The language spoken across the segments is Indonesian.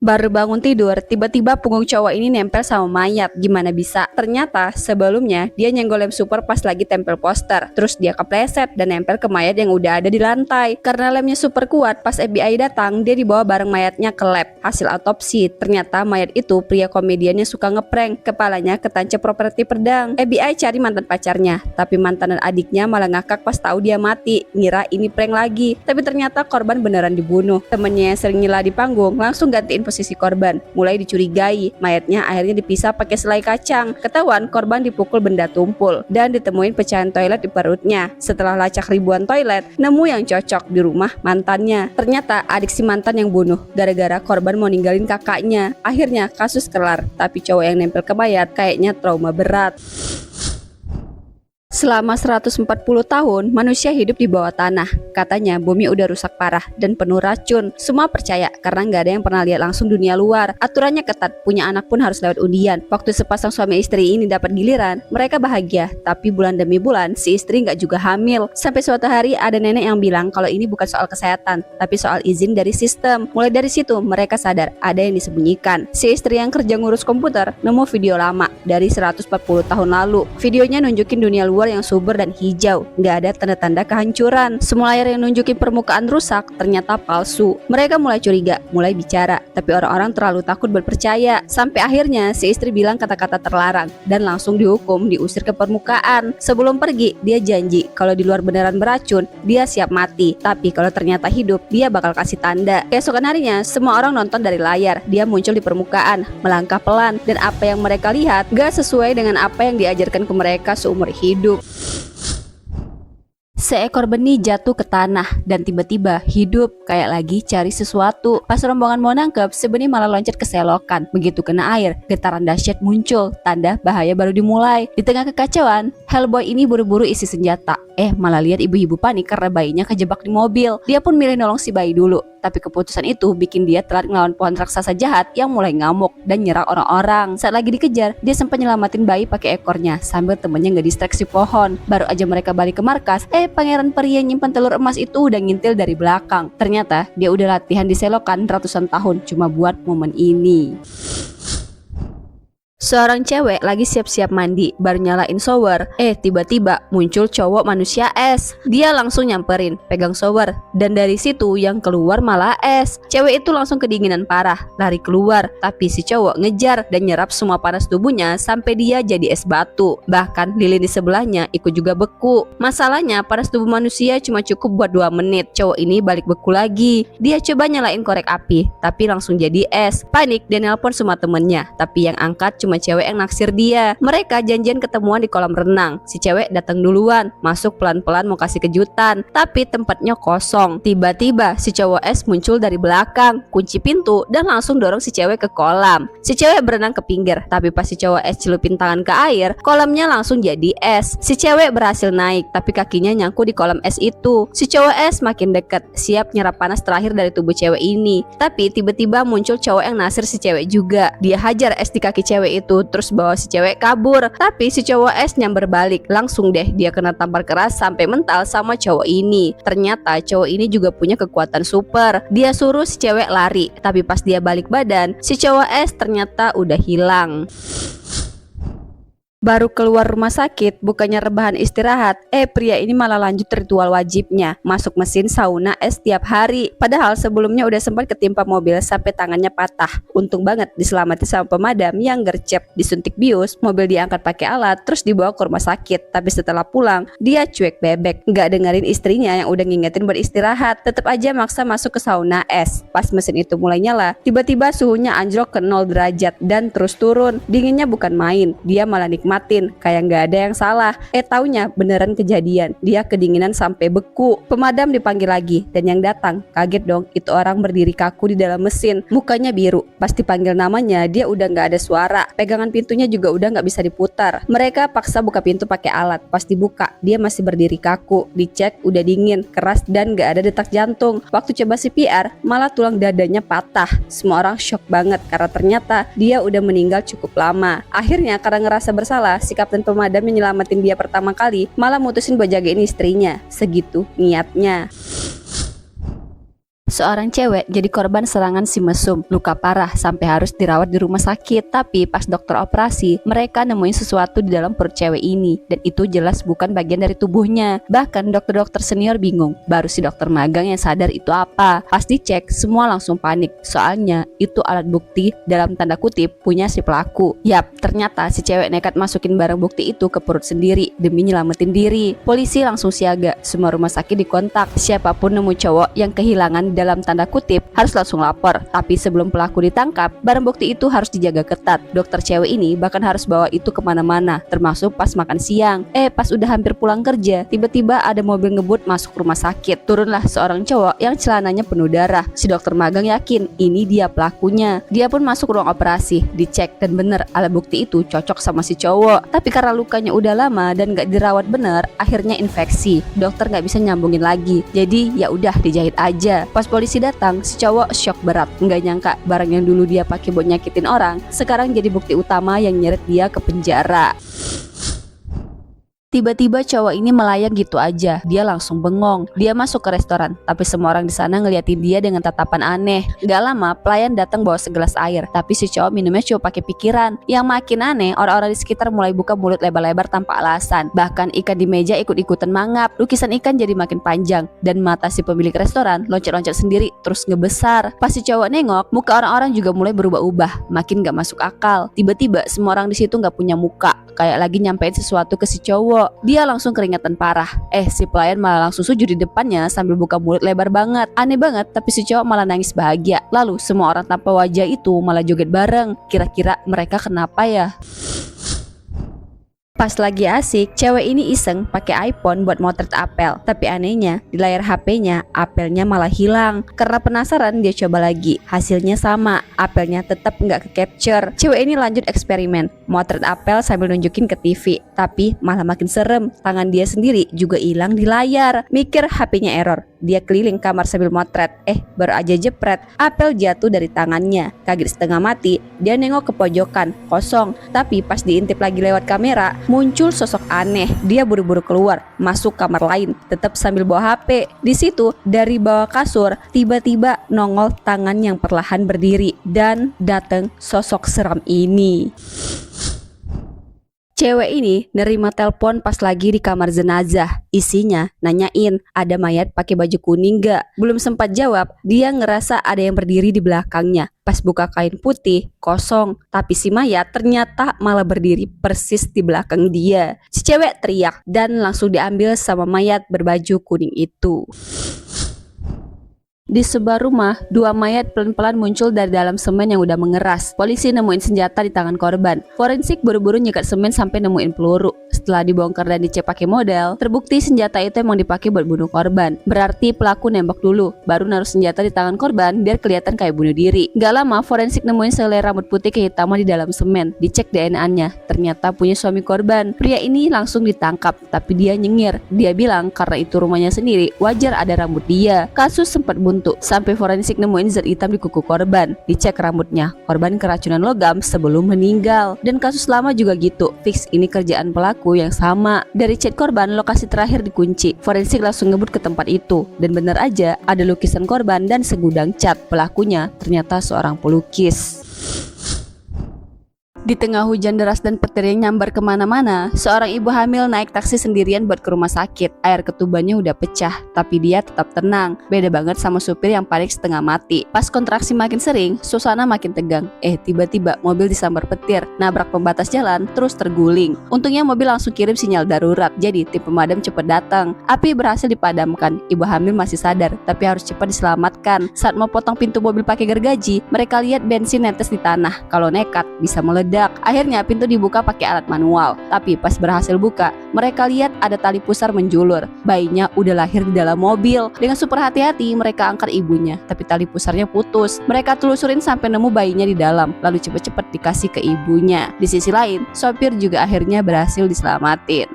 Baru bangun tidur, tiba-tiba punggung cowok ini nempel sama mayat. Gimana bisa? Ternyata sebelumnya dia nyenggol lem super pas lagi tempel poster. Terus dia kepleset dan nempel ke mayat yang udah ada di lantai. Karena lemnya super kuat, pas FBI datang, dia dibawa bareng mayatnya ke lab. Hasil autopsi, ternyata mayat itu pria komedian yang suka ngeprank. Kepalanya ketancap properti pedang. FBI cari mantan pacarnya, tapi mantan dan adiknya malah ngakak pas tahu dia mati. Ngira ini prank lagi, tapi ternyata korban beneran dibunuh. Temennya yang sering nyela di panggung langsung gantiin posisi korban, mulai dicurigai. Mayatnya akhirnya dipisah pakai selai kacang. Ketahuan korban dipukul benda tumpul dan ditemuin pecahan toilet di perutnya. Setelah lacak ribuan toilet, nemu yang cocok di rumah mantannya. Ternyata adik si mantan yang bunuh gara-gara korban mau ninggalin kakaknya. Akhirnya kasus kelar, tapi cowok yang nempel ke mayat kayaknya trauma berat. Selama 140 tahun, manusia hidup di bawah tanah. Katanya bumi udah rusak parah dan penuh racun. Semua percaya karena nggak ada yang pernah lihat langsung dunia luar. Aturannya ketat, punya anak pun harus lewat undian. Waktu sepasang suami istri ini dapat giliran, mereka bahagia. Tapi bulan demi bulan, si istri nggak juga hamil. Sampai suatu hari ada nenek yang bilang kalau ini bukan soal kesehatan, tapi soal izin dari sistem. Mulai dari situ, mereka sadar ada yang disembunyikan. Si istri yang kerja ngurus komputer nemu video lama dari 140 tahun lalu. Videonya nunjukin dunia luar yang subur dan hijau, nggak ada tanda-tanda kehancuran. Semua layar yang nunjukin permukaan rusak ternyata palsu. Mereka mulai curiga, mulai bicara, tapi orang-orang terlalu takut berpercaya. Sampai akhirnya si istri bilang kata-kata terlarang dan langsung dihukum, diusir ke permukaan. Sebelum pergi, dia janji kalau di luar beneran beracun, dia siap mati. Tapi kalau ternyata hidup, dia bakal kasih tanda. Keesokan harinya, semua orang nonton dari layar. Dia muncul di permukaan, melangkah pelan, dan apa yang mereka lihat gak sesuai dengan apa yang diajarkan ke mereka seumur hidup. Seekor benih jatuh ke tanah dan tiba-tiba hidup kayak lagi cari sesuatu. Pas rombongan mau nangkep, si benih malah loncat ke selokan. Begitu kena air, getaran dahsyat muncul, tanda bahaya baru dimulai. Di tengah kekacauan, Hellboy ini buru-buru isi senjata. Malah lihat ibu-ibu panik karena bayinya kejebak di mobil. Dia pun milih nolong si bayi dulu. Tapi keputusan itu bikin dia telat ngelawan pohon raksasa jahat yang mulai ngamuk dan nyerang orang-orang. Saat lagi dikejar, dia sempat nyelamatin bayi pakai ekornya sambil temennya nggak distraksi pohon. Baru aja mereka balik ke markas, pangeran peri yang nyimpan telur emas itu udah ngintil dari belakang. Ternyata dia udah latihan di selokan ratusan tahun cuma buat momen ini. Seorang cewek lagi siap-siap mandi, baru nyalain shower. Tiba-tiba muncul cowok manusia es. Dia langsung nyamperin, pegang shower, dan dari situ yang keluar malah es. Cewek itu langsung kedinginan parah, lari keluar. Tapi si cowok ngejar dan nyerap semua panas tubuhnya sampai dia jadi es batu. Bahkan lilin di sebelahnya ikut juga beku. Masalahnya panas tubuh manusia cuma cukup buat 2 menit. Cowok ini balik beku lagi. Dia coba nyalain korek api, tapi langsung jadi es. Panik dan nelpon semua temennya, tapi yang angkat cuma cewek yang naksir dia. Mereka janjian ketemuan di kolam renang. Si cewek datang duluan, masuk pelan-pelan mau kasih kejutan, tapi tempatnya kosong. Tiba-tiba si cowok es muncul dari belakang, kunci pintu dan langsung dorong si cewek ke kolam. Si cewek berenang ke pinggir, tapi pas si cowok es celupin tangan ke air, kolamnya langsung jadi es. Si cewek berhasil naik, tapi kakinya nyangkut di kolam es itu. Si cowok es makin dekat, siap nyerap panas terakhir dari tubuh cewek ini. Tapi tiba-tiba muncul cowok yang nasir si cewek juga. Dia hajar es di kaki cewek itu, terus bawa si cewek kabur. Tapi si cowok es nyamber balik. Langsung deh dia kena tampar keras sampai mental sama cowok ini. Ternyata cowok ini juga punya kekuatan super. Dia suruh si cewek lari, tapi pas dia balik badan, si cowok es ternyata udah hilang. Baru keluar rumah sakit, bukannya rebahan istirahat, pria ini malah lanjut ritual wajibnya, masuk mesin sauna es tiap hari. Padahal sebelumnya udah sempat ketimpa mobil sampai tangannya patah. Untung banget diselamatin sama pemadam yang gercep. Disuntik bius, mobil diangkat pakai alat, terus dibawa ke rumah sakit. Tapi setelah pulang, dia cuek bebek, nggak dengerin istrinya yang udah ngingetin buat istirahat. Tetap aja maksa masuk ke sauna es. Pas mesin itu mulai nyala, tiba-tiba suhunya anjlok ke 0 derajat dan terus turun. Dinginnya bukan main, dia malah nikmatin kayak nggak ada yang salah. Taunya beneran kejadian. Dia kedinginan sampai beku. Pemadam dipanggil lagi dan yang datang kaget dong. Itu orang berdiri kaku di dalam mesin, mukanya biru. Pas dipanggil namanya dia udah nggak ada suara. Pegangan pintunya juga udah nggak bisa diputar. Mereka paksa buka pintu pakai alat. Pas dibuka dia masih berdiri kaku. Dicek udah dingin, keras dan nggak ada detak jantung. Waktu coba CPR malah tulang dadanya patah. Semua orang shock banget karena ternyata dia udah meninggal cukup lama. Akhirnya karena ngerasa bersalah, si kapten pemadam yang nyelamatin dia pertama kali malah mutusin buat jagain istrinya. Segitu niatnya. Seorang cewek jadi korban serangan si mesum, luka parah sampai harus dirawat di rumah sakit. Tapi pas dokter operasi, mereka nemuin sesuatu di dalam perut cewek ini, dan itu jelas bukan bagian dari tubuhnya. Bahkan dokter-dokter senior bingung, baru si dokter magang yang sadar itu apa. Pas dicek, semua langsung panik, soalnya itu alat bukti dalam tanda kutip punya si pelaku. Yap, ternyata si cewek nekat masukin barang bukti itu ke perut sendiri demi nyelamatin diri. Polisi langsung siaga, semua rumah sakit dikontak. Siapapun nemu cowok yang kehilangan dalam tanda kutip harus langsung lapor. Tapi sebelum pelaku ditangkap, barang bukti itu harus dijaga ketat. Dokter cewek ini bahkan harus bawa itu kemana-mana, termasuk pas makan siang. Pas udah hampir pulang kerja, tiba-tiba ada mobil ngebut masuk rumah sakit. Turunlah seorang cowok yang celananya penuh darah. Si dokter magang yakin ini dia pelakunya. Dia pun masuk ruang operasi, dicek, dan bener alat bukti itu cocok sama si cowok. Tapi karena lukanya udah lama dan gak dirawat bener, akhirnya infeksi. Dokter gak bisa nyambungin lagi, jadi ya udah dijahit aja. Pas polisi datang, si cowok shock berat. Nggak nyangka barang yang dulu dia pakai buat nyakitin orang, sekarang jadi bukti utama yang nyeret dia ke penjara. Tiba-tiba cowok ini melayang gitu aja. Dia langsung bengong. Dia masuk ke restoran, tapi semua orang di sana ngeliatin dia dengan tatapan aneh. Gak lama, pelayan datang bawa segelas air, tapi si cowok minumnya cuma pakai pikiran. Yang makin aneh, orang-orang di sekitar mulai buka mulut lebar-lebar tanpa alasan. Bahkan ikan di meja ikut-ikutan mangap. Lukisan ikan jadi makin panjang, dan mata si pemilik restoran loncat-loncat sendiri terus ngebesar. Pas si cowok nengok, muka orang-orang juga mulai berubah-ubah, makin gak masuk akal. Tiba-tiba semua orang di situ gak punya muka, kayak lagi nyampein sesuatu ke si cowok. Dia langsung keringetan parah. Si pelayan malah langsung sujud di depannya sambil buka mulut lebar banget. Aneh banget, tapi si cowok malah nangis bahagia. Lalu semua orang tanpa wajah itu malah joget bareng. Kira-kira mereka kenapa ya? Pas lagi asik, cewek ini iseng pakai iPhone buat motret apel. Tapi anehnya, di layar HP-nya, apelnya malah hilang. Karena penasaran, dia coba lagi. Hasilnya sama, apelnya tetap nggak ke-capture. Cewek ini lanjut eksperimen, motret apel sambil nunjukin ke TV. Tapi malah makin serem, tangan dia sendiri juga hilang di layar. Mikir HP-nya error. Dia keliling kamar sambil motret. Baru aja jepret, apel jatuh dari tangannya. Kaget setengah mati, dia nengok ke pojokan, kosong. Tapi pas diintip lagi lewat kamera, muncul sosok aneh. Dia buru-buru keluar, masuk kamar lain, tetap sambil bawa HP. Di situ, dari bawah kasur, tiba-tiba nongol tangan yang perlahan berdiri, dan datang sosok seram ini. Cewek ini nerima telepon pas lagi di kamar jenazah. Isinya nanyain ada mayat pakai baju kuning gak? Belum sempat jawab, dia ngerasa ada yang berdiri di belakangnya. Pas buka kain putih, kosong. Tapi si mayat ternyata malah berdiri persis di belakang dia. Si cewek teriak dan langsung diambil sama mayat berbaju kuning itu. Di sebuah rumah, dua mayat pelan-pelan muncul dari dalam semen yang udah mengeras. Polisi nemuin senjata di tangan korban. Forensik buru-buru nyekat semen sampai nemuin peluru. Setelah dibongkar dan dicek pakai model, terbukti senjata itu emang dipakai buat bunuh korban. Berarti pelaku nembak dulu, baru naruh senjata di tangan korban biar kelihatan kayak bunuh diri. Gak lama, forensik nemuin selai rambut putih kehitaman di dalam semen. Dicek DNA-nya, ternyata punya suami korban. Pria ini langsung ditangkap, tapi dia nyengir. Dia bilang karena itu rumahnya sendiri, wajar ada rambut dia. Kasus sempat buntu sampai forensik nemuin zat hitam di kuku korban. Dicek rambutnya, korban keracunan logam sebelum meninggal. Dan kasus lama juga gitu, fix ini kerjaan pelaku yang sama. Dari chat korban, lokasi terakhir dikunci. Forensik langsung ngebut ke tempat itu, dan bener aja ada lukisan korban dan segudang cat. Pelakunya ternyata seorang pelukis. Di tengah hujan deras dan petir yang nyambar kemana-mana, seorang ibu hamil naik taksi sendirian buat ke rumah sakit. Air ketubannya udah pecah, tapi dia tetap tenang. Beda banget sama supir yang panik setengah mati. Pas kontraksi makin sering, suasana makin tegang. Tiba-tiba mobil disambar petir, nabrak pembatas jalan, terus terguling. Untungnya mobil langsung kirim sinyal darurat, jadi tim pemadam cepat datang. Api berhasil dipadamkan. Ibu hamil masih sadar, tapi harus cepat diselamatkan. Saat mau potong pintu mobil pakai gergaji, mereka lihat bensin netes di tanah. Kalau nekat, bisa meledak. Akhirnya pintu dibuka pakai alat manual. Tapi pas berhasil buka, mereka lihat ada tali pusar menjulur. Bayinya udah lahir di dalam mobil. Dengan super hati-hati mereka angkat ibunya, tapi tali pusarnya putus. Mereka telusurin sampai nemu bayinya di dalam, lalu cepet-cepet dikasih ke ibunya. Di sisi lain, sopir juga akhirnya berhasil diselamatin.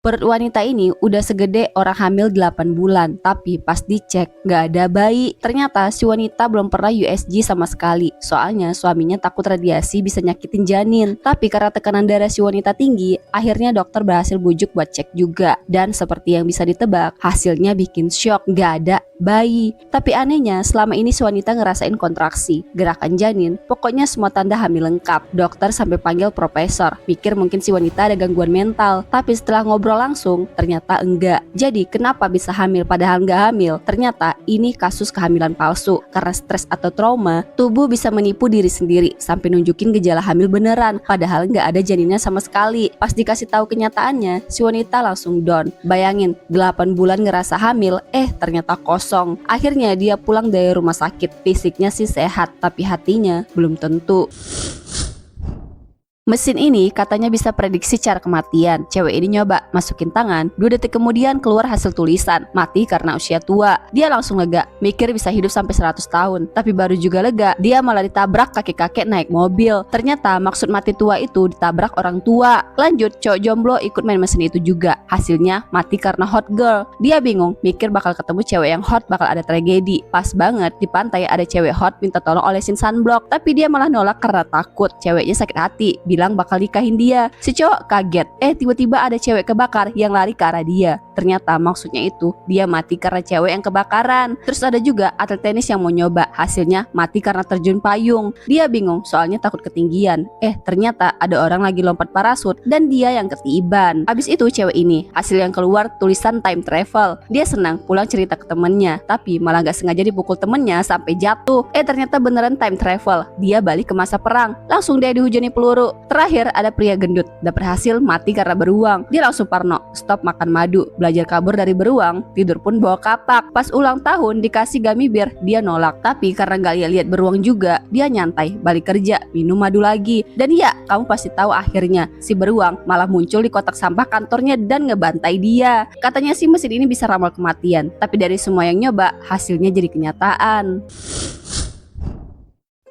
Perut wanita ini udah segede orang hamil 8 bulan, tapi pas dicek gak ada bayi. Ternyata si wanita belum pernah USG sama sekali, soalnya suaminya takut radiasi bisa nyakitin janin. Tapi karena tekanan darah si wanita tinggi, akhirnya dokter berhasil bujuk buat cek juga. Dan seperti yang bisa ditebak, hasilnya bikin shock, gak ada bayi. Tapi anehnya selama ini si wanita ngerasain kontraksi, gerakan janin, pokoknya semua tanda hamil lengkap. Dokter sampai panggil profesor, pikir mungkin si wanita ada gangguan mental. Tapi setelah ngobrol langsung, ternyata enggak. Jadi kenapa bisa hamil padahal nggak hamil? Ternyata ini kasus kehamilan palsu. Karena stres atau trauma, tubuh bisa menipu diri sendiri sampai nunjukin gejala hamil beneran, padahal nggak ada janinnya sama sekali. Pas dikasih tahu kenyataannya, si wanita langsung down. Bayangin, 8 bulan ngerasa hamil, ternyata kosong. Akhirnya dia pulang dari rumah sakit. Fisiknya sih sehat, tapi hatinya belum tentu. Mesin ini katanya bisa prediksi cara kematian. Cewek ini nyoba masukin tangan, 2 detik kemudian keluar hasil tulisan, mati karena usia tua. Dia langsung lega, mikir bisa hidup sampai 100 tahun. Tapi baru juga lega, dia malah ditabrak kakek-kakek naik mobil. Ternyata maksud mati tua itu ditabrak orang tua. Lanjut, cowok jomblo ikut main mesin itu juga. Hasilnya mati karena hot girl. Dia bingung, mikir bakal ketemu cewek yang hot bakal ada tragedi. Pas banget di pantai ada cewek hot minta tolong olesin sunblock, tapi dia malah nolak karena takut ceweknya sakit hati, bilang bakal nikahin dia. Si cowok kaget, tiba-tiba ada cewek kebakar yang lari ke arah dia. Ternyata maksudnya itu dia mati karena cewek yang kebakaran. Terus ada juga atlet tenis yang mau nyoba, hasilnya mati karena terjun payung. Dia bingung soalnya takut ketinggian. Ternyata ada orang lagi lompat parasut dan dia yang ketiban. Abis itu cewek ini, hasil yang keluar tulisan time travel. Dia senang pulang cerita ke temennya, tapi malah gak sengaja dipukul temennya sampai jatuh. Ternyata beneran time travel. Dia balik ke masa perang, langsung dia dihujani peluru. Terakhir ada pria gendut, dapat hasil mati karena beruang. Dia langsung parno, stop makan madu, belajar kabur dari beruang, tidur pun bawa kapak. Pas ulang tahun dikasih gummy bear, dia nolak. Tapi karena gak lihat beruang juga, dia nyantai, balik kerja, minum madu lagi. Dan ya, kamu pasti tahu akhirnya si beruang malah muncul di kotak sampah kantornya dan ngebantai dia. Katanya sih mesin ini bisa ramal kematian, tapi dari semua yang nyoba, hasilnya jadi kenyataan.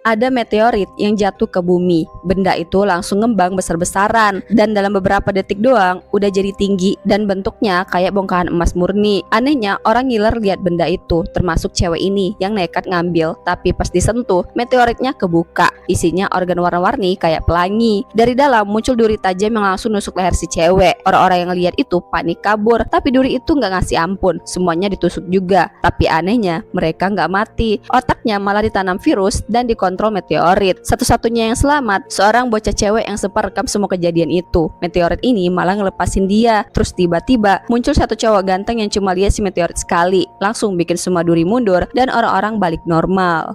Ada meteorit yang jatuh ke bumi. Benda itu langsung ngembang besar-besaran dan dalam beberapa detik doang udah jadi tinggi dan bentuknya kayak bongkahan emas murni. Anehnya orang ngiler lihat benda itu, termasuk cewek ini yang nekat ngambil. Tapi pas disentuh, meteoritnya kebuka. Isinya organ warna-warni kayak pelangi. Dari dalam muncul duri tajam yang langsung nusuk leher si cewek. Orang-orang yang lihat itu panik kabur, tapi duri itu nggak ngasih ampun. Semuanya ditusuk juga. Tapi anehnya mereka nggak mati. Otaknya malah ditanam virus dan dikontrol meteorit. Satu-satunya yang selamat seorang bocah cewek yang sempat rekam semua kejadian itu. Meteorit ini malah ngelepasin dia. Terus tiba-tiba muncul satu cowok ganteng yang cuma lihat si meteorit sekali, langsung bikin semua duri mundur dan orang-orang balik normal.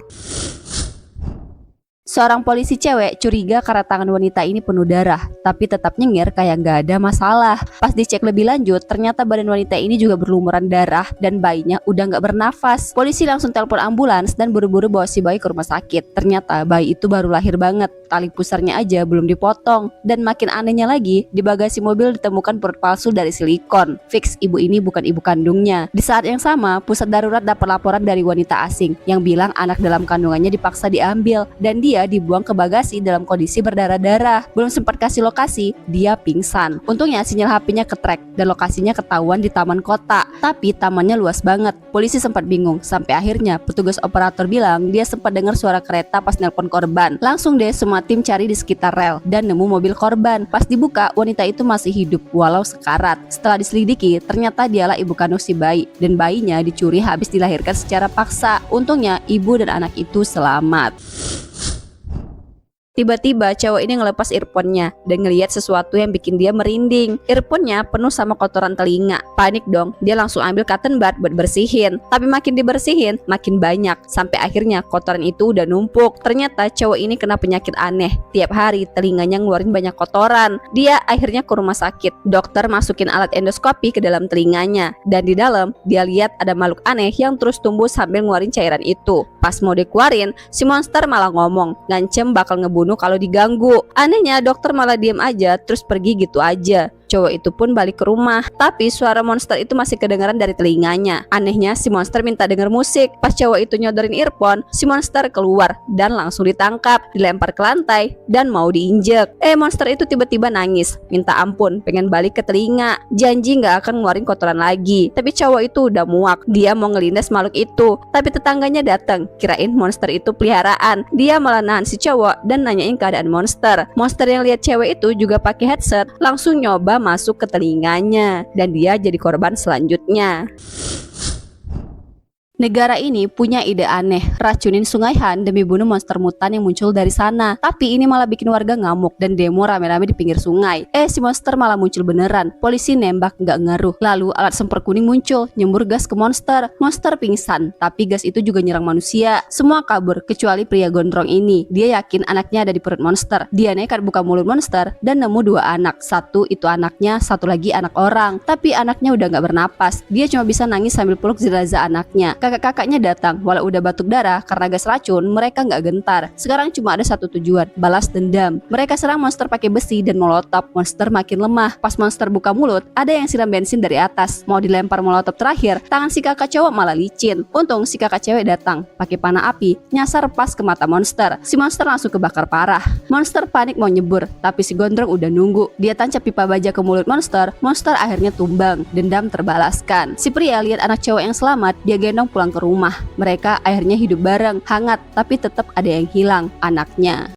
Seorang polisi cewek curiga karena tangan wanita ini penuh darah, tapi tetap nyengir kayak gak ada masalah. Pas dicek lebih lanjut, ternyata badan wanita ini juga berlumuran darah dan bayinya udah gak bernafas. Polisi langsung telepon ambulans dan buru-buru bawa si bayi ke rumah sakit. Ternyata bayi itu baru lahir banget, tali pusarnya aja belum dipotong. Dan makin anehnya lagi, di bagasi mobil ditemukan perut palsu dari silikon. Fix ibu ini bukan ibu kandungnya. Di saat yang sama, pusat darurat dapat laporan dari wanita asing yang bilang anak dalam kandungannya dipaksa diambil dan dia dibuang ke bagasi dalam kondisi berdarah-darah. Belum sempat kasih lokasi, dia pingsan. Untungnya sinyal HP-nya ketrek dan lokasinya ketahuan di taman kota. Tapi tamannya luas banget. Polisi sempat bingung sampai akhirnya petugas operator bilang dia sempat dengar suara kereta pas nelpon korban. Langsung deh semua tim cari di sekitar rel dan nemu mobil korban. Pas dibuka, wanita itu masih hidup walau sekarat. Setelah diselidiki, ternyata dialah ibu kandung si bayi dan bayinya dicuri habis dilahirkan secara paksa. Untungnya ibu dan anak itu selamat. Tiba-tiba cowok ini ngelepas earphone-nya dan ngelihat sesuatu yang bikin dia merinding. Earphone-nya penuh sama kotoran telinga. Panik dong, dia langsung ambil cotton bud buat bersihin. Tapi makin dibersihin, makin banyak. Sampai akhirnya kotoran itu udah numpuk. Ternyata cowok ini kena penyakit aneh. Tiap hari telinganya ngeluarin banyak kotoran. Dia akhirnya ke rumah sakit. Dokter masukin alat endoskopi ke dalam telinganya. Dan di dalam, dia lihat ada makhluk aneh yang terus tumbuh sambil ngeluarin cairan itu. Pas mau dikeluarin, si monster malah ngomong, ngancem bakal ngebunuh kalau diganggu. Anehnya dokter malah diem aja terus pergi gitu aja. Cowok itu pun balik ke rumah, tapi suara monster itu masih kedengaran dari telinganya. Anehnya si monster minta denger musik. Pas cowok itu nyodorin earphone, si monster keluar dan langsung ditangkap, dilempar ke lantai dan mau diinjek. Monster itu tiba-tiba nangis, minta ampun, pengen balik ke telinga, janji gak akan ngeluarin kotoran lagi. Tapi cowok itu udah muak, dia mau ngelindas makhluk itu. Tapi tetangganya datang, kirain monster itu peliharaan. Dia malah nahan si cowok dan nanyain keadaan monster. Monster yang lihat cewek itu juga pakai headset, langsung nyoba masuk ke telinganya dan dia jadi korban selanjutnya. Negara ini punya ide aneh, racunin Sungai Han demi bunuh monster mutan yang muncul dari sana. Tapi ini malah bikin warga ngamuk dan demo rame-rame di pinggir sungai. Si monster malah muncul beneran. Polisi nembak nggak ngaruh. Lalu alat semper kuning muncul, nyembur gas ke monster. Monster pingsan, tapi gas itu juga nyerang manusia. Semua kabur kecuali pria gondrong ini. Dia yakin anaknya ada di perut monster. Dia nekat buka mulut monster dan nemu 2 anak. Satu itu anaknya, satu lagi anak orang. Tapi anaknya udah nggak bernapas. Dia cuma bisa nangis sambil peluk jenazah anaknya. Kakak-kakaknya datang, walau udah batuk darah karena gas racun, mereka nggak gentar. Sekarang cuma ada satu tujuan, balas dendam. Mereka serang monster pakai besi dan molotov. Monster makin lemah. Pas monster buka mulut, ada yang siram bensin dari atas. Mau dilempar molotov terakhir, tangan si kakak cowok malah licin. Untung si kakak cewek datang, pakai panah api, nyasar pas ke mata monster. Si monster langsung kebakar parah. Monster panik mau nyebur, tapi si gondrong udah nunggu. Dia tancap pipa baja ke mulut monster. Monster akhirnya tumbang. Dendam terbalaskan. Si pria lihat anak cowok yang selamat, dia gendong pulang ke rumah. Mereka akhirnya hidup bareng, hangat, tapi tetap ada yang hilang, anaknya.